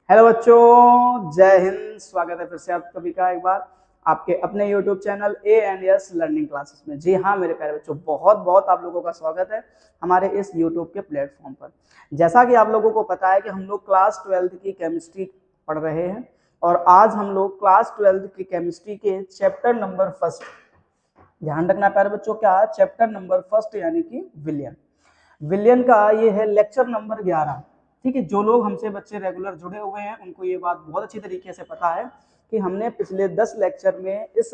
Hello बच्चों, जय हिंद। स्वागत है फिर से आप सभी का एक बार आपके अपने YouTube channel A&S learning classes में। जी हाँ मेरे प्यारे बच्चों, बहुत बहुत आप लोगों का स्वागत है हमारे इस YouTube के प्लेटफॉर्म पर। जैसा कि आप लोगों को पता है कि हम लोग क्लास 12th की केमिस्ट्री पढ़ रहे हैं और आज हम लोग क्लास 12th की केमिस्ट्री के चैप्टर नंबर फर्स्ट, ध्यान रखना प्यारे बच्चों, क्या चैप्टर नंबर फर्स्ट यानी कि विलियन का ये है लेक्चर नंबर 11। ठीक है, जो लोग हमसे बच्चे रेगुलर जुड़े हुए हैं उनको ये बात बहुत अच्छी तरीके से पता है कि हमने पिछले 10 लेक्चर में इस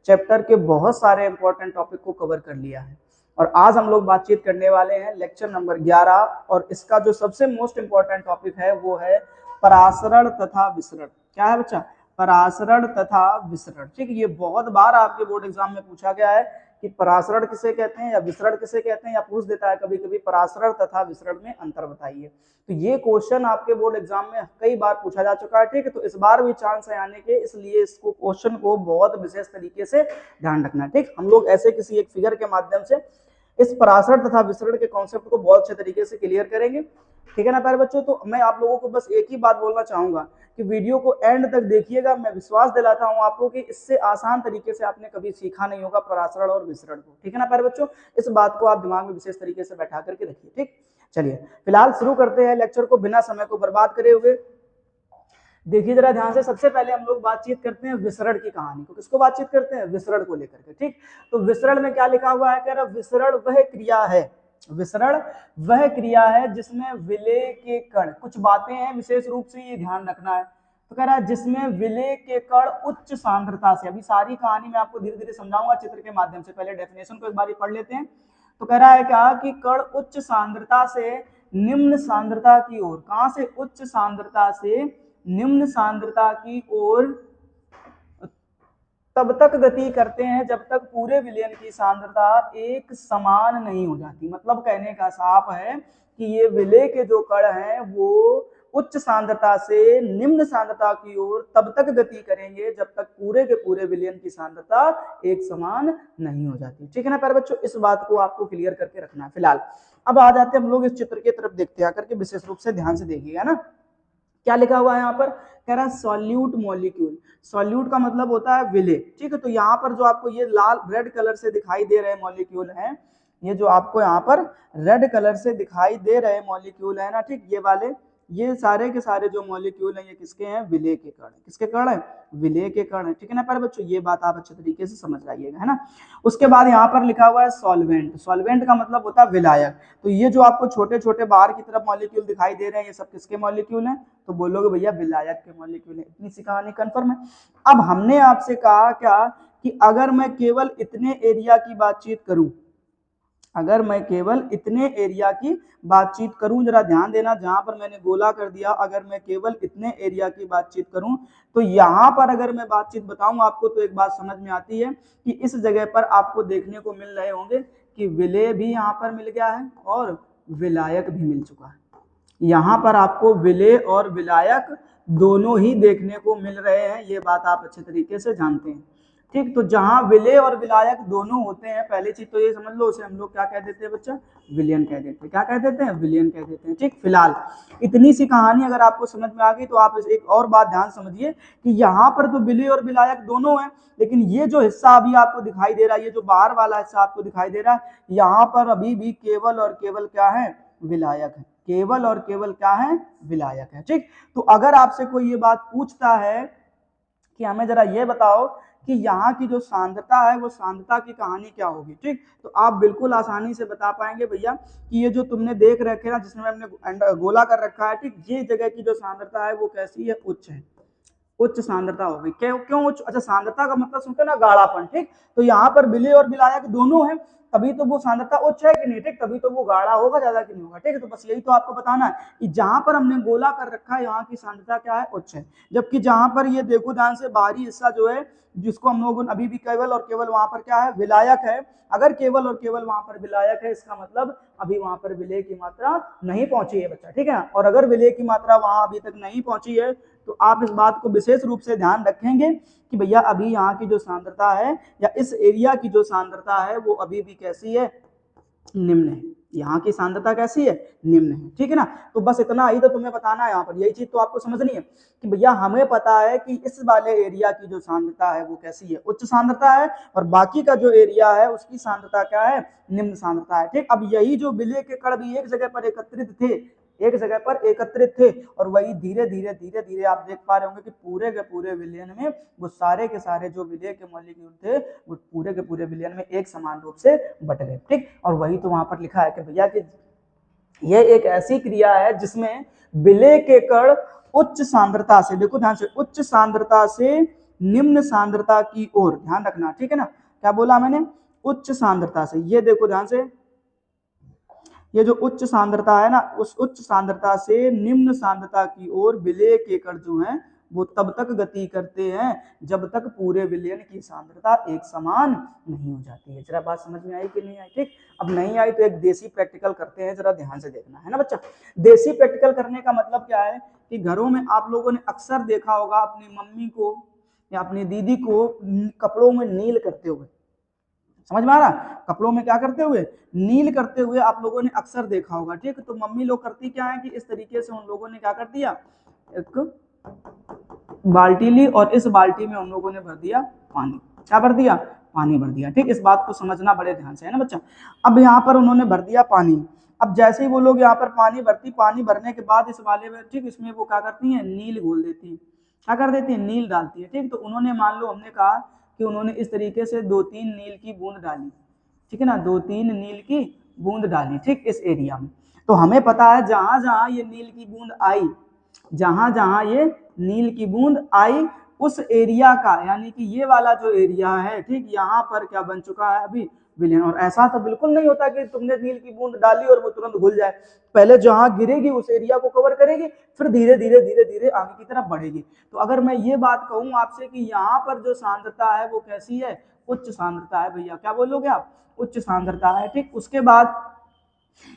चैप्टर के बहुत सारे इंपॉर्टेंट टॉपिक को कवर कर लिया है और आज हम लोग बातचीत करने वाले हैं लेक्चर नंबर 11 और इसका जो सबसे मोस्ट इंपॉर्टेंट टॉपिक है वो है परासरण तथा विसरण। क्या है बच्चा? परासरण तथा विसरण। ठीक है, ये बहुत बार आपके बोर्ड एग्जाम में पूछा गया है कि परासरण किसे कहते हैं या विसरण किसे कहते हैं, या पूछ देता है कभी कभी परासरण तथा विसरण में अंतर बताइए। तो ये क्वेश्चन आपके बोर्ड एग्जाम में कई बार पूछा जा चुका है। ठीक है, तो इस बार भी चांस है आने के, इसलिए इसको क्वेश्चन को बहुत विशेष तरीके से ध्यान रखना है। ठीक, हम लोग ऐसे किसी एक फिगर के माध्यम से इस परासरण तथा विसरण के कॉन्सेप्ट को बहुत अच्छे तरीके से क्लियर करेंगे। ठीक है ना प्यारे बच्चों, तो मैं आप लोगों को बस एक ही बात बोलना चाहूंगा कि वीडियो को एंड तक देखिएगा। मैं विश्वास दिलाता हूं आपको कि इससे आसान तरीके से आपने कभी सीखा नहीं होगा परासरण और विसरण को। ठीक है ना प्यारे बच्चों, इस बात को आप दिमाग में विशेष तरीके से बैठा करके रखिए। ठीक, चलिए फिलहाल शुरू करते हैं लेक्चर को बिना समय को बर्बाद करे हुए। देखिए जरा ध्यान से, सबसे पहले हम लोग बातचीत करते हैं विसरण की कहानी को। किसको बातचीत करते हैं? विसरण को लेकर के। ठीक, तो विसरण में क्या लिखा हुआ है? कह रहा विसरण वह क्रिया है, विसरण वह क्रिया है जिसमें विलेय के कण, कुछ बातें हैं विशेष रूप से ये ध्यान रखना है। तो कह रहा है जिसमें विलेय के कण उच्च सांद्रता से, अभी सारी कहानी मैं आपको धीरे धीरे समझाऊंगा चित्र के माध्यम से, पहले डेफिनेशन को एक बार पढ़ लेते हैं। तो कह रहा है क्या कि कण उच्च सांद्रता से निम्न सांद्रता की ओर, कहां से? उच्च सांद्रता से निम्न सांद्रता की ओर तब तक गति करते हैं जब तक पूरे विलयन की सांद्रता एक समान नहीं हो जाती। मतलब कहने का साफ है कि ये विलय के जो कण हैं वो उच्च सांद्रता से निम्न सांद्रता की ओर तब तक गति करेंगे जब तक पूरे के पूरे विलयन की सांद्रता एक समान नहीं हो जाती। ठीक है ना प्यारे बच्चों, इस बात को आपको क्लियर करके रखना है। फिलहाल अब आ जाते हैं हम लोग इस चित्र की तरफ, देखते हैं आकर के विशेष रूप से ध्यान से देखिएगा ना क्या लिखा हुआ है यहाँ पर। कह रहा है सॉल्यूट मॉलिक्यूल। सॉल्यूट का मतलब होता है विलेय। ठीक है, तो यहाँ पर जो आपको ये लाल रेड कलर से दिखाई दे रहे मॉलिक्यूल हैं, ये जो आपको यहाँ पर रेड कलर से दिखाई दे रहे मॉलिक्यूल है ना, ठीक, ये वाले, ये सारे के सारे जो मॉलिक्यूल हैं ये किसके हैं? विलेय के कण। किसके कण है? विलेय के कण है। ठीक है ना प्यारे बच्चों, ये बात आप अच्छे तरीके से समझ जाइएगा, है ना। उसके बाद यहाँ पर लिखा हुआ है सॉल्वेंट। सॉल्वेंट का मतलब होता है विलायक। तो ये जो आपको छोटे छोटे बाहर की तरफ मॉलिक्यूल दिखाई दे रहे हैं ये सब किसके मॉलिक्यूल हैं? तो बोलोगे भैया विलायक के मॉलिक्यूल है। इतनी सी कहानी कंफर्म है। अब हमने आपसे कहा क्या कि अगर मैं केवल इतने एरिया की बातचीत करूं, अगर मैं केवल इतने एरिया की बातचीत करूं, जरा ध्यान देना जहां पर मैंने गोला कर दिया, अगर मैं केवल इतने एरिया की बातचीत करूं तो यहां पर अगर मैं बातचीत बताऊं आपको तो एक बात समझ में आती है कि इस जगह पर आपको देखने को मिल रहे होंगे कि विलेय भी यहां पर मिल गया है और विलायक भी मिल चुका है। यहाँ पर आपको विलेय और विलायक दोनों ही देखने को मिल रहे हैं, ये बात आप अच्छे तरीके से जानते हैं। ठीक, तो जहां विलेय और विलायक दोनों होते हैं, पहली चीज तो ये समझ लो, उसे हम लोग क्या कह देते हैं बच्चा? विलयन कह देते हैं। क्या कह देते हैं? विलयन कह देते हैं। ठीक, फिलहाल इतनी सी कहानी अगर आपको समझ में आ गई तो आप एक और बात ध्यान समझिए कि यहाँ पर तो विलेय और विलायक दोनों हैं, लेकिन ये जो हिस्सा अभी आपको दिखाई दे रहा है, ये जो बाहर वाला हिस्सा आपको दिखाई दे रहा है, यहाँ पर अभी भी केवल और केवल क्या है? विलायक है। केवल और केवल क्या है? विलायक है। ठीक, तो अगर आपसे कोई ये बात पूछता है कि हमें जरा ये बताओ कि यहाँ की जो सांद्रता है वो सांद्रता की कहानी क्या होगी, ठीक, तो आप बिल्कुल आसानी से बता पाएंगे भैया कि ये जो तुमने देख रखे ना, जिसमें हमने गोला कर रखा है, ठीक, ये जगह की जो सांद्रता है वो कैसी है? उच्च है। उच्च सांद्रता हो गई। क्यों क्यों उच्च? अच्छा, सांद्रता का मतलब सुनते ना, गाढ़ापन। ठीक, तो यहाँ पर विलेय और विलायक दोनों है, तभी तो वो सांद्रता उच्च है कि नहीं, ठीक, तभी तो वो गाढ़ा होगा, ज्यादा कि नहीं होगा। ठीक है, तो बस यही तो आपको बताना है कि जहां पर हमने गोला कर रखा है यहाँ की सांद्रता क्या है? उच्च है। जबकि जहां पर ये देखो ध्यान से, बाहरी हिस्सा जो है जिसको हम लोग अभी भी केवल और केवल वहां पर क्या है? विलायक है। अगर केवल और केवल वहां पर विलायक है, इसका मतलब अभी वहां पर विलेय की मात्रा नहीं पहुंची है बच्चा। ठीक है, और अगर विलेय की मात्रा वहां अभी तक नहीं पहुंची है तो आप इस बात को विशेष रूप से ध्यान रखेंगे कि भैया अभी यहाँ की जो सांद्रता है या इस एरिया की जो सांद्रता है वो अभी भी कैसी है? निम्न है। यहाँ की सांद्रता कैसी है, निम्न है, ठीक है ना। तो बस इतना ही तो तुम्हें बताना है यहाँ पर, यही चीज तो आपको समझनी है कि भैया हमें पता है कि इस वाले एरिया की जो सांद्रता है वो कैसी है, उच्च सांद्रता है, और बाकी का जो एरिया है उसकी सांद्रता क्या है, निम्न सांद्रता है, ठीक। अब यही जो विलेय के कण भी एक जगह पर एकत्रित थे, एक जगह पर एकत्रित थे, और वही धीरे धीरे आप देख पा रहे होंगे कि पूरे के पूरे विलयन में वो सारे के सारे जो विलेय के मॉलिक्यूल थे वो पूरे के पूरे विलयन में एक समान रूप से बट गए, ठीक। और वही तो वहां पर लिखा है कि भैया कि यह एक ऐसी क्रिया है जिसमें विलेय के कण उच्च सांद्रता से, देखो ध्यान से, उच्च सांद्रता से निम्न सांद्रता की ओर, ध्यान रखना, ठीक है ना, क्या बोला मैंने, उच्च सांद्रता से, ये देखो ध्यान से, ये जो उच्च सांद्रता है ना, उस उच्च सांद्रता से निम्न सांद्रता की ओर विलेय के कण जो हैं वो तब तक गति करते हैं जब तक पूरे विलयन की सांद्रता एक समान नहीं हो जाती है। जरा बात समझ में आई कि नहीं आई, ठीक। अब नहीं आई तो एक देसी प्रैक्टिकल करते हैं, जरा ध्यान से देखना है ना बच्चा। देसी प्रैक्टिकल करने का मतलब क्या है कि घरों में आप लोगों ने अक्सर देखा होगा अपनी मम्मी को या अपनी दीदी को कपड़ों में नील करते हुए, समझ में आ रहा, कपड़ों में क्या करते हुए, नील करते हुए आप लोगों ने अक्सर देखा होगा, ठीक। तो मम्मी लोग करती क्या है कि इस तरीके से उन लोगों ने क्या कर दिया, एक बाल्टी ली और इस बाल्टी में उन लोगों ने भर दिया पानी, क्या भर दिया, पानी भर दिया, ठीक। इस बात को समझना बड़े ध्यान से है ना बच्चा। अब यहाँ पर उन्होंने भर दिया पानी, अब जैसे ही वो लोग यहाँ पर पानी भरती, पानी भरने के बाद इस वाले में, ठीक, इसमें वो क्या करती है, नील घोल देती है, क्या कर देती है, नील डालती है, ठीक। तो उन्होंने, मान लो हमने कहा कि उन्होंने इस तरीके से 2-3 नील की बूंद डाली, ठीक है ना, 2-3 नील की बूंद डाली, ठीक, इस एरिया में। तो हमें पता है जहां जहां ये नील की बूंद आई, जहां जहां ये नील की बूंद आई उस एरिया का, यानी कि ये वाला जो एरिया है, ठीक, यहाँ पर क्या बन चुका है अभी, विलयन। और ऐसा तो बिल्कुल नहीं होता कि तुमने नील की बूंद डाली और वो तुरंत घुल जाए, पहले जहां गिरेगी उस एरिया को कवर करेगी, फिर धीरे धीरे आगे की तरफ बढ़ेगी। तो अगर मैं ये बात कहूं आपसे कि यहाँ पर जो सांद्रता है वो कैसी है, उच्च सांद्रता है, भैया क्या बोलोगे आप, उच्च सांद्रता है, ठीक। उसके बाद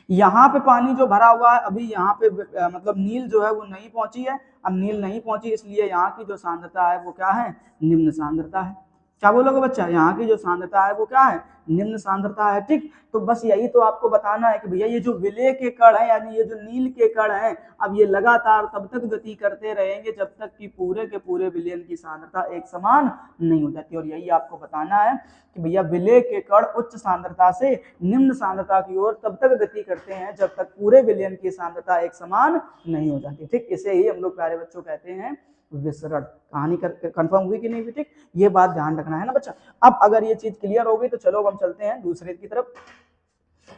यहाँ पे पानी जो भरा हुआ है अभी यहाँ पे मतलब नील जो है वो नहीं पहुंची है, अब नील नहीं पहुंची इसलिए यहाँ की जो सांद्रता है वो क्या है, निम्न सांद्रता है। क्या बोलोगे बच्चा, यहाँ की जो सांद्रता है वो क्या है, निम्न सांद्रता है, ठीक। तो बस यही तो आपको बताना है कि भैया ये जो विलेय के कण है, यानी ये जो नील के कण है, अब ये लगातार तब तक गति करते रहेंगे जब तक कि पूरे के पूरे विलयन की सांद्रता एक समान नहीं हो जाती। और यही आपको बताना है कि भैया विलेय के कण उच्च सांद्रता से निम्न सांद्रता की ओर तब तक गति करते हैं जब तक पूरे विलयन की सांद्रता एक समान नहीं हो जाती, ठीक। इसे ही हम लोग प्यारे बच्चों कहते हैं विसरण। कहानी कंफर्म हुई कि नहीं, ठीक, ये बात ध्यान रखना है ना बच्चा। अब अगर ये चीज क्लियर हो गई तो चलो हम चलते हैं दूसरे की तरफ।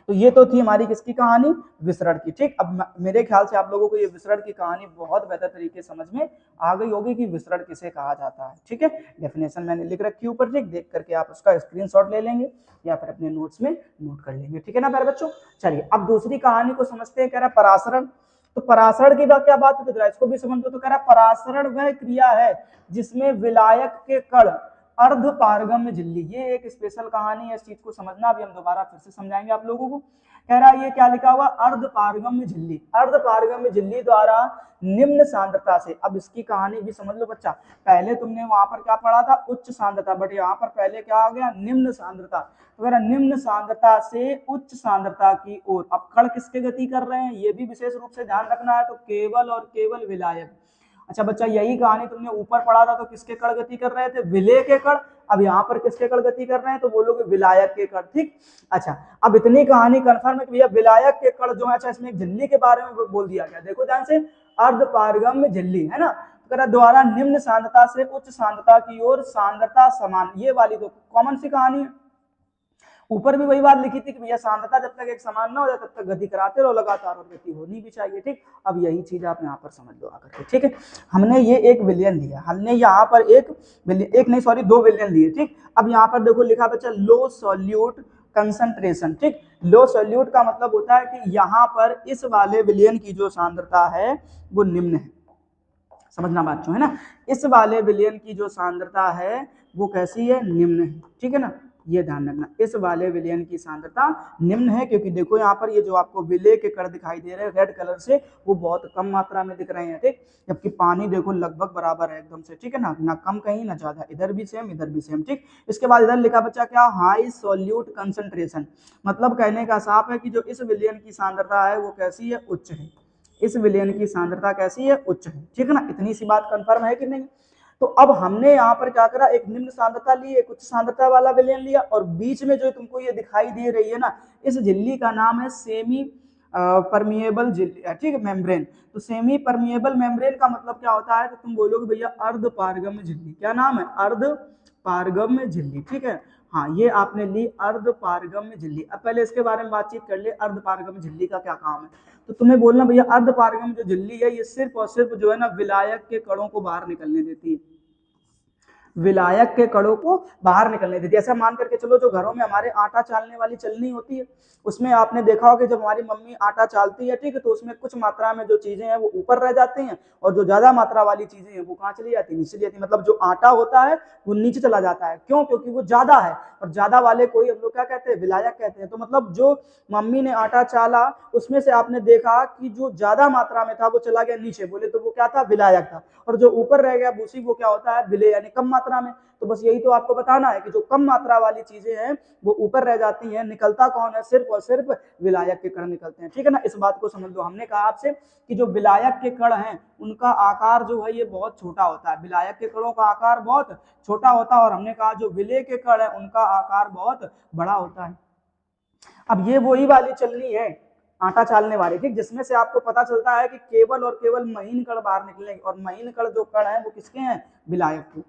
तो ये तो थी हमारी किसकी कहानी, विसरण की, ठीक। अब मेरे ख्याल से आप लोगों को ये विसरण की कहानी बहुत बेहतर तरीके से समझ में आ गई होगी कि विसरण किसे कहा जाता है, ठीक है। डेफिनेशन मैंने लिख रखी ऊपर, ठीक, देख करके आप उसका स्क्रीनशॉट ले लेंगे या फिर अपने नोट्स में नोट कर लेंगे, ठीक है ना प्यारे बच्चों। चलिए अब दूसरी कहानी को समझते हैं, कह रहा परासरण। तो परासरण की क्या बात है, तो इसको भी समझ लो। तो कह रहा परासरण वह क्रिया है जिसमें विलायक के कण अर्ध पारगम्य झिल्ली, ये एक स्पेशल कहानी है, इस चीज को समझना, अभी हम दोबारा फिर से समझाएंगे आप लोगों को। कह रहा है ये क्या लिखा हुआ, अर्ध पारगम्य झिल्ली, अर्ध पारगम्य झिल्ली द्वारा निम्न सांद्रता से। अब इसकी कहानी भी समझ लो बच्चा, पहले तुमने वहां पर क्या पढ़ा था, उच्च सांद्रता, बट यहाँ पर पहले क्या आ गया, निम्न सांद्रता। तो निम्न सांद्रता से उच्च सांद्रता की ओर, अब कण किसके गति कर रहे हैं ये भी विशेष रूप से ध्यान रखना है, तो केवल और केवल विलायक। अच्छा बच्चा, यही कहानी तुमने ऊपर पढ़ा था, तो किसके कण गति कर रहे थे, विलेय के कण। अब यहाँ पर किसके कण गति कर रहे हैं, तो बोलोगे विलायक के कण, ठीक। अच्छा अब इतनी कहानी कंफर्म है कि भैया विलायक के कण जो है, अच्छा इसमें एक झिल्ली के बारे में बोल दिया गया, देखो ध्यान से, अर्ध पारगम्य झिल्ली है ना, द्वारा निम्न सांद्रता से उच्च सांद्रता की ओर सांद्रता समान, ये वाली तो कॉमन सी कहानी है। ऊपर भी वही बात लिखी थी कि भैया सांद्रता जब तक एक समान ना हो जाए तब तक गति कराते रहो लगातार, और गति होनी भी चाहिए, ठीक। अब यही चीज आप यहाँ पर समझ लो आकर के, ठीक है। हमने ये एक विलयन लिया, हमने यहाँ पर दो विलयन लिए, ठीक। अब यहाँ पर देखो लिखा बच्चा लो सॉल्यूट कंसंट्रेशन, ठीक। लो सॉल्यूट का मतलब होता है कि यहाँ पर इस वाले विलयन की जो सांद्रता है वो निम्न है, समझना बात जो है ना, इस वाले विलयन की जो सांद्रता है वो कैसी है, निम्न है, ठीक है ना। ये ध्यान रखना, इस वाले विलयन की सांद्रता निम्न है, क्योंकि देखो यहाँ पर ये जो आपको विलय के कण दिखाई दे रहे हैं रेड कलर से, वो बहुत कम मात्रा में दिख रहे हैं, ठीक, जबकि पानी देखो लगभग बराबर है एकदम से, ठीक है ना, ना कम कहीं ना ज्यादा, इधर भी सेम इधर भी सेम, ठीक। इसके बाद इधर लिखा बच्चा क्या, हाई सोल्यूट कंसंट्रेशन, मतलब कहने का साफ है कि जो इस विलयन की सांद्रता है वो कैसी है, उच्च है, इस विलयन की सांद्रता कैसी है, उच्च है, ठीक है ना, इतनी सी बात कंफर्म है कि नहीं। तो अब हमने यहाँ पर क्या करा, एक निम्न सांद्रता ली, एक उच्च सांद्रता वाला विलयन लिया, और बीच में जो तुमको ये दिखाई दे रही है ना, इस झिल्ली का नाम है सेमी परमिएबल झिल्ली, ठीक है, मेम्ब्रेन। तो सेमी परमिएबल मेम्ब्रेन का मतलब क्या होता है, तो तुम बोलोगे भैया अर्ध पारगम्य झिल्ली, क्या नाम है, अर्ध पारगम्य झिल्ली, ठीक है। हाँ, ये आपने ली अर्ध पारगम्य झिल्ली। अब पहले इसके बारे में बातचीत कर ले, अर्ध पारगम्य झिल्ली का क्या काम है। तो तुम्हें बोलना भैया अर्ध पारगम्य जो झिल्ली है ये सिर्फ और सिर्फ जो है ना विलायक के कणों को बाहर निकलने देती है, विलायक के कणों को बाहर निकलने देती है। ऐसा मान करके चलो जो घरों में हमारे आटा चालने वाली चलनी होती है, उसमें आपने देखा होगा जब हमारी मम्मी आटा चालती है, ठीक है, तो उसमें कुछ मात्रा में जो चीजें हैं वो ऊपर रह जाती हैं, और जो ज्यादा मात्रा वाली चीजें हैं वो कहाँ चली जाती है, नीचे चली जाती है। मतलब जो आटा होता है वो नीचे चला जाता है, क्यों, क्योंकि वो ज्यादा है, और ज्यादा वाले को ही हम लोग क्या कहते हैं, विलायक कहते हैं। तो मतलब जो मम्मी ने आटा चाला उसमें से आपने देखा कि जो ज्यादा मात्रा में था वो चला गया नीचे, बोले तो वो क्या था, विलायक था, और जो ऊपर रह गया भूसी वो क्या होता है, विलेय, यानी कम मात्रा में। तो बस यही तो आपको बताना है कि जो कम मात्रा वाली चीजें हैं वो ऊपर रह जाती हैं, निकलता कौन है, सिर्फ और सिर्फ विलायक के कण निकलते हैं, ठीक है ना। इस बात को समझ लो, हमने कहा आपसे कि जो विलायक के कण हैं उनका आकार जो है ये बहुत छोटा होता है, विलायक के कणों का आकार बहुत छोटा होता है, और हमने कहा जो विलेय के कण है उनका आकार बहुत बड़ा होता है। अब ये वही वाली चलनी है आटा चालने वाली, ठीक, जिसमें से आपको पता चलता है कि केवल और केवल महीन कण बाहर निकलेंगे, और महीन कण जो कण है वो किसके हैं, विलायक के,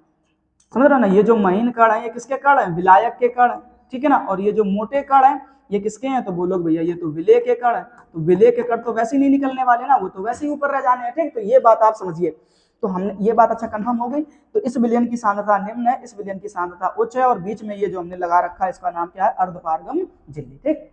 समझ रहे ना। ये जो महीन कण है ये किसके कण है, विलायक के कण है, ठीक है ना। और ये जो मोटे कण है ये किसके हैं, तो बोलोगे भैया ये तो विलेय के कण है। तो विलेय के कण तो वैसे ही नहीं निकलने वाले ना, वो तो वैसे ही ऊपर रह जाने हैं, ठीक। तो ये बात आप समझिए, तो हमने ये बात अच्छा कंफर्म हो गई। तो इस विलयन की सांद्रता निम्न है, इस विलयन की सांद्रता उच्च है, और बीच में ये जो हमने लगा रखा है इसका नाम क्या है, अर्धपारगम झिल्ली, ठीक।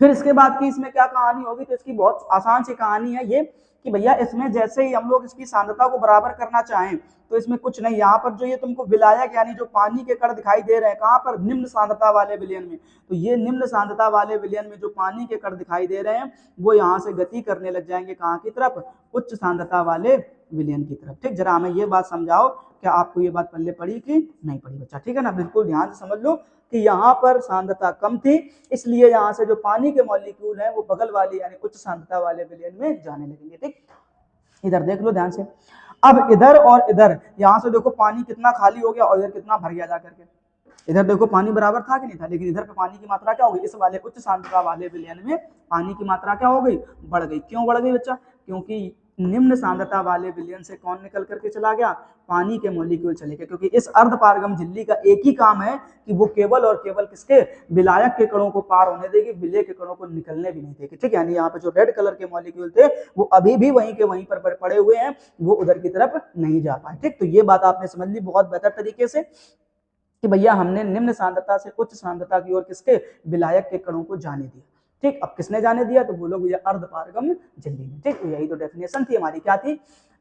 फिर इसके बाद की इसमें क्या कहानी होगी, तो इसकी बहुत आसान सी कहानी है ये कि भैया इसमें जैसे ही हम लोग इसकी सांद्रता को बराबर करना चाहें तो इसमें कुछ नहीं, यहाँ पर जो ये तुमको विलायक यानी जो पानी के कण दिखाई दे रहे हैं कहाँ पर, निम्न सांद्रता वाले विलयन में, तो ये निम्न सांद्रता वाले विलयन में जो पानी के कण दिखाई दे रहे हैं वो यहाँ से गति करने लग जाएंगे कहाँ की तरफ, उच्च सांद्रता वाले विलयन की तरफ, ठीक। जरा हमें ये बात समझाओ, क्या आपको ये बात पल्ले पड़ी कि नहीं पड़ी बच्चा, ठीक है ना। बिल्कुल ध्यान से समझ लो कि यहाँ पर सांद्रता कम थी, इसलिए यहाँ से जो पानी के मॉलिक्यूल हैं वो बगल वाली यानी उच्च सांद्रता वाले विलयन में जाने लगेंगे, ठीक। इधर देख लो ध्यान से, अब इधर और इधर यहाँ से देखो पानी कितना खाली हो गया और इधर कितना भर गया जाकर के। इधर देखो पानी बराबर था कि नहीं था, लेकिन इधर पे पानी की मात्रा क्या हो गई, इस वाले उच्च सांद्रता वाले विलयन में पानी की मात्रा क्या हो गई, बढ़ गई। क्यों बढ़ गई बच्चा, क्योंकि निम्न सांद्रता वाले विलयन से कौन निकल करके चला गया, पानी के मॉलिक्यूल चले गए। क्योंकि इस अर्धपारगम झिल्ली का एक ही काम है कि वो केवल और केवल किसके, विलायक के कणों को पार होने देगी, विलेय के कणों को निकलने भी नहीं देगी, ठीक। यानी यहाँ पे जो रेड कलर के मॉलिक्यूल थे वो अभी भी वहीं के वहीं पर पड़े हुए हैं, वो उधर की तरफ नहीं जा पाए, ठीक। तो ये बात आपने समझ ली बहुत बेहतर तरीके से कि भैया हमने निम्न सांद्रता से उच्च सांद्रता की ओर किसके, विलायक के कणों को जाने दिया, ठीक। अब किसने जाने दिया, तो बोलो भैया अर्धपारगम झिल्ली ने, ठीक। तो यही तो डेफिनेशन थी हमारी, क्या थी,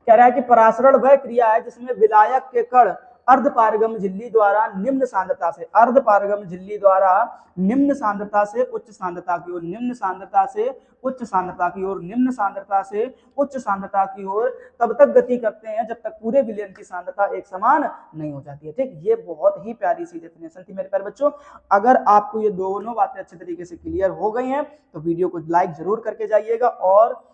कह रहा है कि परासरण वह क्रिया है जिसमें विलायक के कण अर्धपारगम झिल्ली द्वारा निम्न सांद्रता से, अर्धपारगम झिल्ली द्वारा निम्न सांद्रता से उच्च सांद्रता की ओर, निम्न सांद्रता से उच्च सांद्रता की ओर, निम्न सांद्रता से उच्च सांद्रता की ओर तब तक गति करते हैं जब तक पूरे विलयन की सांद्रता एक समान नहीं हो जाती है, ठीक। ये बहुत ही प्यारी सी डेफिनेशन थी मेरे प्यारे बच्चों। अगर आपको ये दोनों बातें अच्छे तरीके से क्लियर हो गई हैं तो वीडियो को लाइक जरूर करके जाइएगा, और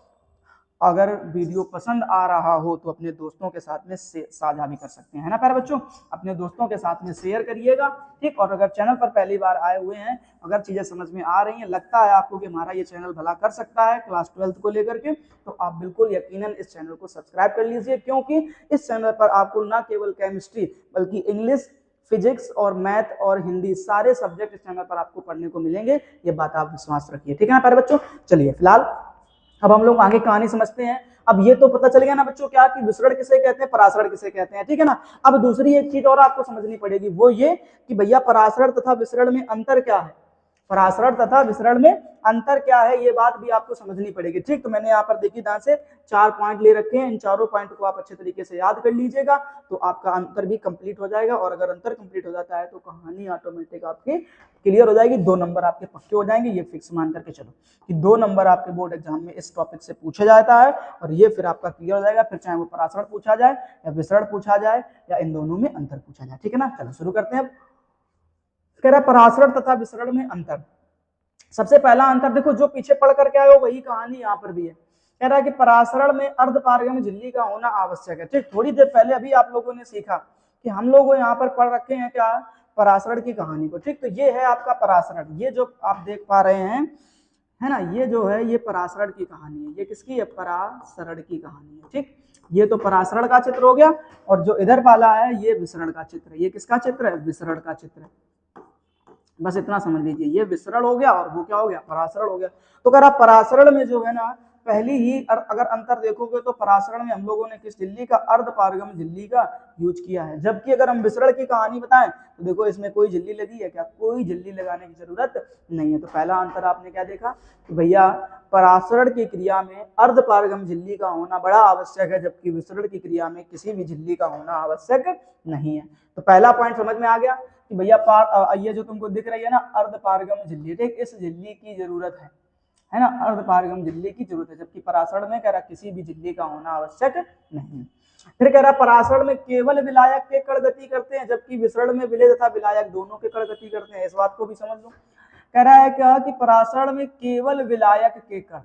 अगर वीडियो पसंद आ रहा हो तो अपने दोस्तों के साथ में साझा भी कर सकते हैं, है ना प्यारे बच्चों, अपने दोस्तों के साथ में शेयर करिएगा, ठीक। और अगर चैनल पर पहली बार आए हुए हैं, अगर चीजें समझ में आ रही हैं, लगता है आपको कि हमारा ये चैनल भला कर सकता है क्लास 12th को लेकर के, तो आप बिल्कुल यकीनन इस चैनल को सब्सक्राइब कर लीजिए, क्योंकि इस चैनल पर आपको न केवल केमिस्ट्री बल्कि इंग्लिश, फिजिक्स और मैथ और हिंदी सारे सब्जेक्ट इस चैनल पर आपको पढ़ने को मिलेंगे, ये बात आप विश्वास रखिए, ठीक है ना प्यारे बच्चों। चलिए फिलहाल अब हम लोग आगे कहानी समझते हैं। अब ये तो पता चल गया ना बच्चों क्या, कि विसरण किसे कहते हैं, परासरण किसे कहते हैं, ठीक है ना। अब दूसरी एक चीज और आपको समझनी पड़ेगी, वो ये कि भैया परासरण तथा विसरण में अंतर क्या है। परासरण तथा विसरण में अंतर क्या है, ये बात भी आपको समझनी पड़ेगी। ठीक, तो मैंने यहाँ पर देखिए ध्यान से 4 पॉइंट ले रखे हैं, इन चारों पॉइंट को आप अच्छे तरीके से याद कर लीजिएगा तो आपका अंतर भी कंप्लीट हो जाएगा। और अगर अंतर कंप्लीट हो जाता है तो कहानी ऑटोमेटिक आपकी क्लियर हो जाएगी, 2 नंबर आपके पक्के हो जाएंगे। ये फिक्स मान करके चलो कि 2 नंबर आपके बोर्ड एग्जाम में इस टॉपिक से पूछा जाता है और ये फिर आपका क्लियर हो जाएगा। फिर चाहे वो परासरण पूछा जाए या विसरण पूछा जाए या इन दोनों में अंतर पूछा जाए। ठीक है ना, चलो शुरू करते हैं। अब कह रहा है परासरण तथा विसरण में अंतर। सबसे पहला अंतर देखो, जो पीछे पढ़ करके आए हो वही कहानी यहाँ पर भी है। कह रहा है कि परासरण में अर्धपारगम्य झिल्ली का होना आवश्यक है। ठीक, थोड़ी देर पहले अभी आप लोगों ने सीखा कि हम लोग यहाँ पर पढ़ रखे हैं क्या, परासरण की कहानी को। ठीक, तो ये है आपका परासरण, ये जो आप देख पा रहे हैं है ना, ये जो है ये परासरण की कहानी है। ये किसकी है, परासरण की कहानी है। ठीक, ये तो परासरण का चित्र हो गया और जो इधर वाला है ये विसरण का चित्र है। ये किसका चित्र है, विसरण का चित्र है। बस इतना समझ लीजिए, ये विसरण हो गया और वो क्या हो गया, परासरण हो गया। तो कह रहा परासरण में जो है ना, पहली ही अगर अंतर देखोगे तो परासरण में हम लोगों ने किस झिल्ली का, अर्धपारगम्य झिल्ली का यूज किया है। जबकि अगर हम विसरण की कहानी बताएं तो देखो इसमें कोई झिल्ली लगी है क्या, कोई झिल्ली लगाने की जरूरत नहीं है। तो पहला अंतर आपने क्या देखा कि भैया परासरण की क्रिया में अर्धपारगम्य झिल्ली का होना बड़ा आवश्यक है, जबकि विसरण की क्रिया में किसी भी झिल्ली का होना आवश्यक नहीं है। तो पहला पॉइंट समझ में आ गया कि भैया ये जो तुमको दिख रही है ना अर्धपारगम्य झिल्ली, ठीक, इस झिल्ली की जरूरत है ना, अर्धपारगम्य झिल्ली की जरूरत है। जबकि परासरण में कह रहा किसी भी झिल्ली का होना आवश्यक नहीं। फिर कह रहा परासरण में केवल विलायक के कण गति करते हैं, जबकि विसरण में विलेय तथा विलायक दोनों के कण गति करते हैं। इस बात को भी समझ लो। कह रहा है क्या कि परासरण में केवल विलायक के कण,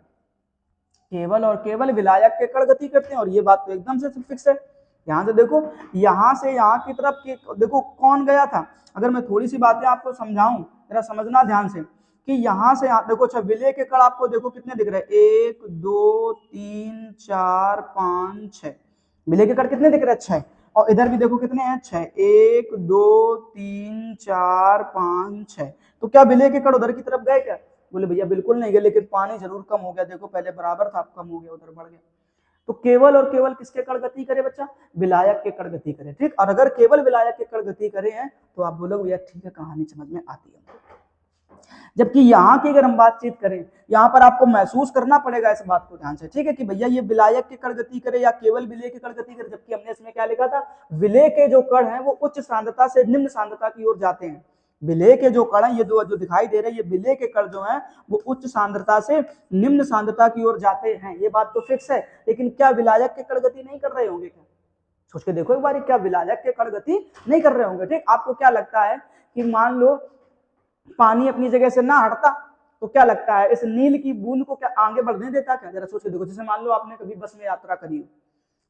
केवल और केवल विलायक के कण गति करते हैं। और ये बात तो एकदम से फिक्स है। ध्यान से देखो, यहां से यहाँ की तरफ देखो कौन गया था। अगर मैं थोड़ी सी बातें आपको समझाऊं, जरा समझना ध्यान से कि यहाँ से यहाँ देखो, अच्छा विलेय के कण आपको देखो कितने दिख रहे हैं, 1 2 3 4 5 6। विलेय के कण कितने दिख रहे हैं, 6। और इधर भी देखो कितने हैं, 6, 1 2 3 4 5 6। तो क्या विलेय के कण उधर की तरफ गए क्या, बोले भैया बिल्कुल नहीं गए, लेकिन पानी जरूर कम हो गया। देखो पहले बराबर था, अब कम हो गया, उधर बढ़ गया। तो केवल और केवल किसके कण गति करे बच्चा, विलायक के कण गति करे। ठीक, और अगर केवल विलायक के कण गति करे हैं तो आप बोलोगे भैया ठीक है, कहानी समझ में आती है। जबकि यहाँ की अगर हम बातचीत करें, यहाँ पर आपको महसूस करना पड़ेगा इस बात को ध्यान से। ठीक है कि भैया ये विलायक के कण गति करे या केवल विलेय के कण गति करे। जबकि हमने इसमें क्या लिखा था, विलेय के जो कण हैं वो उच्च सांद्रता से निम्न सांद्रता की ओर जाते हैं। विलेय के जो कण हैं, ये जो दिखाई दे रहे हैं, ये विलेय के कण जो हैं वो उच्च सांद्रता से निम्न सांद्रता की ओर जाते हैं। ये बात तो फिक्स है। लेकिन क्या विलायक के कण गति नहीं कर रहे होंगे क्या, सोच के देखो एक बार, क्या विलायक के कण गति नहीं कर रहे होंगे। ठीक, आपको क्या लगता है कि मान लो पानी अपनी जगह से ना हटता तो क्या लगता है, इस नील की बूंद को क्या आगे बढ़ने देता क्या, जरा सोच के देखो। जैसे मान लो आपने कभी बस में यात्रा करी हो,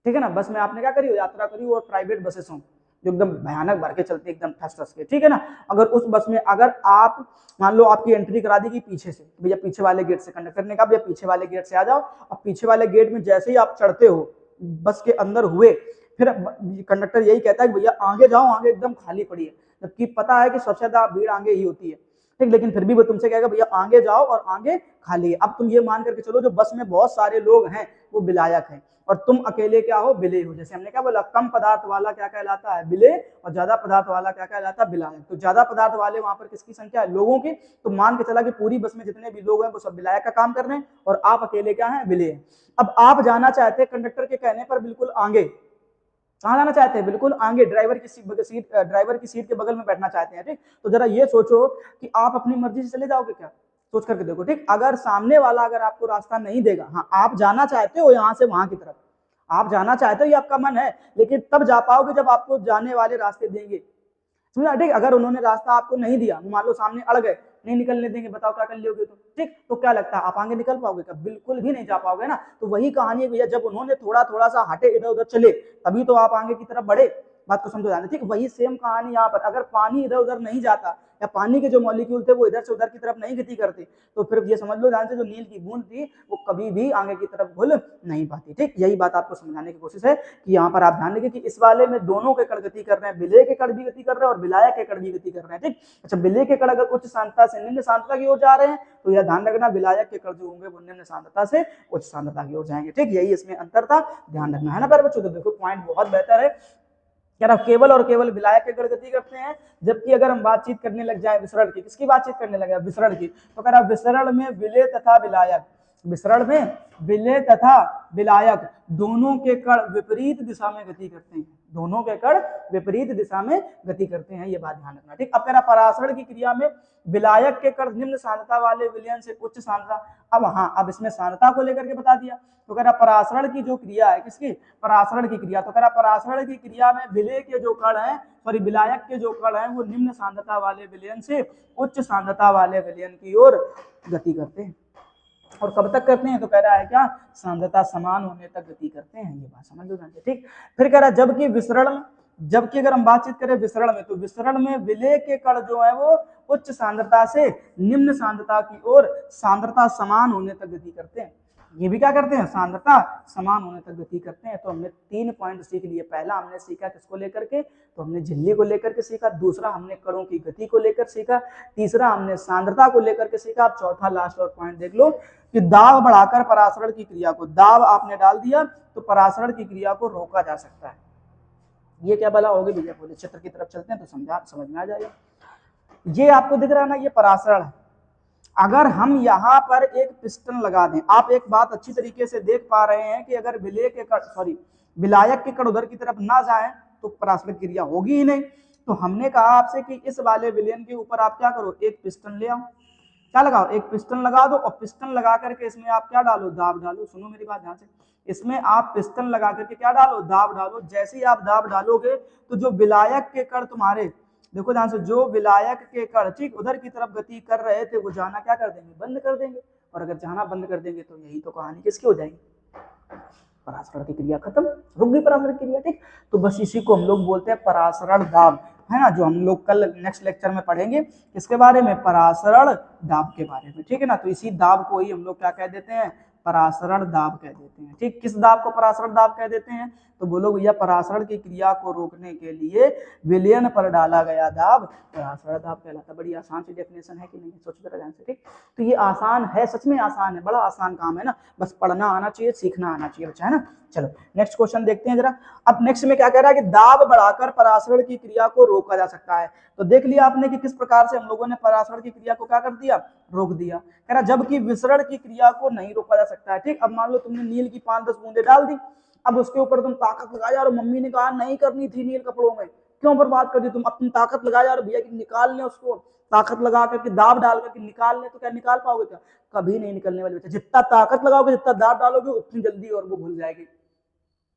ठीक है ना, बस में आपने क्या करी हो, यात्रा करी हो, और प्राइवेट बसेस हों जो एकदम भयानक भर के चलती है, एकदम ठस ठस के, ठीक है ना। अगर उस बस में अगर आप मान लो आपकी एंट्री करा दी गई पीछे से, भैया पीछे वाले गेट से, कंडक्टर ने कहा भैया पीछे वाले गेट से आ जाओ। अब पीछे वाले गेट में जैसे ही आप चढ़ते हो, बस के अंदर हुए, फिर कंडक्टर यही कहता है कि भैया आगे जाओ, आगे एकदम खाली पड़ी है। जबकि पता है कि सबसे ज्यादा भीड़ आगे ही होती है, ठीक, लेकिन फिर भी वो तुमसे कहेगा भैया आगे जाओ और आगे खाली है। अब तुम ये मान करके चलो जो बस में बहुत सारे लोग हैं वो विलायक हैं और तुम अकेले क्या हो, विलेय हो। जैसे हमने क्या बोला, कम पदार्थ वाला क्या कहलाता है, विलेय, और ज्यादा पदार्थ वाला क्या कहलाता है, विलायक। तो ज्यादा पदार्थ वाले वहां पर किसकी संख्या है, लोगों की। तो मान के चला कि पूरी बस में जितने भी लोग हैं वो सब विलायक का काम कर रहे हैं और आप अकेले क्या है, विलेय। अब आप जाना चाहते हैं कंडक्टर के कहने पर बिल्कुल आगे। कहाँ जाना चाहते हैं, बिल्कुल आगे, ड्राइवर की सीट के बगल में बैठना चाहते हैं। ठीक, तो जरा ये सोचो कि आप अपनी मर्जी से चले जाओगे क्या, सोच करके देखो। ठीक, अगर सामने वाला अगर आपको रास्ता नहीं देगा, हाँ आप जाना चाहते हो यहाँ से वहां की तरफ, आप जाना चाहते हो, ये आपका मन है, लेकिन तब जा पाओगे जब आपको जाने वाले रास्ते देंगे, समझा। ठीक, अगर उन्होंने रास्ता आपको नहीं दिया, मान लो सामने अड़ गए, नहीं निकलने देंगे, बताओ क्या कर लोगे तुम। ठीक, तो क्या लगता है आप आगे निकल पाओगे क्या, बिल्कुल भी नहीं जा पाओगे ना। तो वही कहानी है भैया, जब उन्होंने थोड़ा थोड़ा सा हटे, इधर उधर चले, तभी तो आप आगे की तरफ बढ़े। बात को समझो जाने। ठीक, वही सेम कहानी यहाँ पर, अगर पानी इधर उधर नहीं जाता या पानी के जो मॉलिक्यूल थे वो इधर से उधर की तरफ नहीं गति करते, तो फिर ये समझ लो ध्यान से, जो नील की बूंद थी वो कभी भी आगे की तरफ घुल नहीं पाती। ठीक, यही बात आपको समझाने की कोशिश है कि यहाँ पर आप ध्यान रखिए कि इस वाले में दोनों के कण गति कर रहे हैं, विलेय के कण भी गति कर रहे हैं और विलायक के कण भी गति कर रहे हैं। ठीक, अच्छा विलेय के कण अगर उच्च सांद्रता से निम्न सांद्रता की ओर जा रहे हैं तो यह ध्यान रखना, विलायक के कण जो होंगे वो निम्न सांद्रता से उच्च सांद्रता की ओर जाएंगे। ठीक, यही इसमें अंतर था, ध्यान रखना है ना प्यारे बच्चों। तो देखो पॉइंट बहुत बेहतर है, कह रहा केवल और केवल विलायक के कण गति करते हैं, जबकि अगर हम बातचीत करने लग जाए विसरण की, किसकी बातचीत करने लगे, विसरण की, तो कह रहा विसरण में विलेय तथा विलायक, विसरण में विलेय तथा विलायक दोनों के कण विपरीत दिशा में गति करते हैं, दोनों के कण विपरीत दिशा में गति करते हैं, ये बात ध्यान रखना। ठीक, अब कह रहा परासरण की क्रिया में विलायक के कण निम्न सांद्रता वाले विलयन से उच्च सांद्रता, अब हाँ, अब इसमें सांद्रता को लेकर के बता दिया। तो कह रहा परासरण की जो क्रिया है, किसकी, परासरण की क्रिया, तो कह रहा परासरण की क्रिया में विलेय के जो कण है, सॉरी विलायक के जो कण है वो निम्न सांद्रता वाले विलयन से उच्च सांद्रता वाले विलयन की ओर गति करते हैं। और कब तक करते हैं, तो कह रहा है क्या, सांद्रता समान होने तक गति करते हैं, ये बात समझ लो। ठीक, फिर कह रहा जबकि विसरण, जबकि अगर हम बातचीत करें विसरण में, तो विसरण में विलेय के कण जो है वो उच्च सांद्रता से निम्न सांद्रता की ओर सांद्रता समान होने तक गति करते हैं, ये भी क्या करते हैं, सांद्रता समान होने तक गति करते हैं। तो हमने 3 पॉइंट सीख लिए, पहला हमने सीखा किसको लेकर के, तो हमने झिल्ली को लेकर के सीखा, दूसरा हमने कणों की गति को लेकर सीखा, तीसरा हमने सांद्रता को लेकर के सीखा। अब चौथा लास्ट और पॉइंट देख लो कि दाब बढ़ाकर परासरण की क्रिया को, दाब आपने डाल दिया तो परासरण की क्रिया को रोका जा सकता है। ये क्या भला होगी भैया, बोले चित्र की तरफ चलते हैं तो समझ में आ जाएगा। ये आपको दिख रहा है ना, ये परासरण है। अगर हम यहाँ पर एक पिस्टन लगा दें, आप एक बात अच्छी तरीके से देख पा रहे हैं कि अगर विलेय के कण, सॉरी विलायक के कण उधर की तरफ ना जाए तो परासरण क्रिया होगी ही नहीं। तो हमने कहा आपसे कि इस वाले विलयन के ऊपर आप क्या करो, एक पिस्टन ले आओ, क्या लगाओ, एक पिस्टन लगा दो, और पिस्टन लगा करके इसमें आप क्या डालो, दाब डालो। सुनो मेरी बात ध्यान से, इसमें आप पिस्टन लगा करके क्या डालो, दाब डालो। जैसे ही आप दाब डालोगे तो जो विलायक के कण तुम्हारे, देखो ध्यान से, जो विलायक के कण ठीक उधर की तरफ गति कर रहे थे वो जाना क्या कर देंगे, बंद कर देंगे। और अगर जाना बंद कर देंगे तो यही तो कहानी किसकी हो जाएगी, परासरण की क्रिया खत्म, रुक गई परासरण क्रिया। ठीक, तो बस इसी को हम लोग बोलते हैं परासरण दाब, है ना, जो हम लोग कल नेक्स्ट लेक्चर में पढ़ेंगे, किसके बारे में, परासरण दाब के बारे में। ठीक है ना, तो इसी दाब को ही हम लोग क्या कह देते हैं, परासरण दाब कह देते हैं। ठीक, किस दाब को परासरण दाब कह देते हैं, तो बोलो भैया परासरण की क्रिया को रोकने के लिए विलयन पर डाला गया दाब परासरण दाब कहलाता। बड़ी आसान सी डेफिनेशन है कि नहीं, सोचो जरा ध्यान से। ठीक, तो ये आसान है, सच में आसान है, बड़ा आसान काम है ना, बस पढ़ना आना चाहिए, सीखना आना चाहिए बच्चा, है ना। चलो नेक्स्ट क्वेश्चन देखते हैं जरा। अब नेक्स्ट में क्या कह रहा है कि दाब बढ़ाकर परासरण की क्रिया को रोका जा सकता है। तो देख लिया आपने कि किस प्रकार से हम लोगों ने परासरण की क्रिया को क्या कर दिया, रोक दिया। कह रहा जबकि विसरण की क्रिया को नहीं रोका जा सकता है। ठीक, अब मान लो तुमने नील की 5-10 बूंदे डाल दी, अब उसके ऊपर तुम ताकत लगा जा रहे हो, मम्मी ने कहा नहीं करनी थी नील कपड़ों में, क्यों बर्बाद कर दी तुम, अपनी ताकत लगा जा रहे हो, भैया कि निकाल लें उसको, ताकत लगा करके दाब डाल करके निकाल लें, तो क्या निकाल पाओगे, क्या कभी नहीं निकलने वाली बच्चा। जितना ताकत लगाओगे, जितना दाब डालोगे, उतनी जल्दी और वो घुल जाएगी,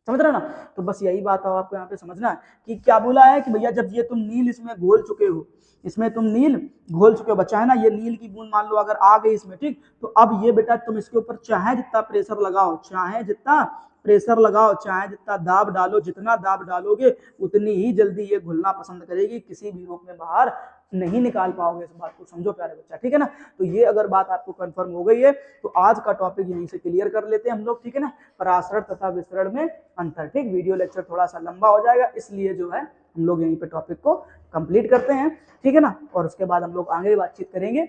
समझ रहे ना। तो बस यही बात है आपको यहाँ पे समझना है कि क्या बोला है कि भैया जब ये तुम नील इसमें घोल चुके हो, इसमें तुम नील घोल चुके हो बच्चा, है ना, ये नील की बूंद मान लो अगर आ गई इसमें, ठीक, तो अब ये बेटा तुम इसके ऊपर चाहे जितना प्रेशर लगाओ, चाहे जितना प्रेशर लगाओ, चाहे जितना दाब डालो, जितना दाब डालोगे उतनी ही जल्दी ये घुलना पसंद करेगी, किसी भी रूप में बाहर नहीं निकाल पाओगे। इस बात को समझो प्यारे बच्चा, ठीक है ना। तो ये अगर बात आपको कंफर्म हो गई है तो आज का टॉपिक यहीं से क्लियर कर लेते हैं हम लोग, ठीक है ना, परासरण तथा विसरण में अंतर। ठीक, वीडियो लेक्चर थोड़ा सा लंबा हो जाएगा, इसलिए जो है हम लोग यहीं पे टॉपिक को कंप्लीट करते हैं, ठीक है ना। और उसके बाद हम लोग आगे बातचीत करेंगे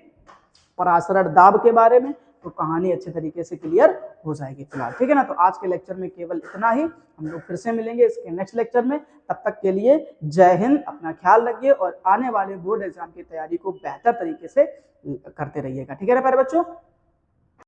परासरण दाब के बारे में, तो कहानी अच्छे तरीके से क्लियर हो जाएगी फिलहाल, ठीक है ना। तो आज के लेक्चर में केवल इतना ही, हम लोग फिर से मिलेंगे इसके नेक्स्ट लेक्चर में। तब तक के लिए जय हिंद, अपना ख्याल रखिए और आने वाले बोर्ड एग्जाम की तैयारी को बेहतर तरीके से करते रहिएगा, ठीक है ना प्यारे बच्चों।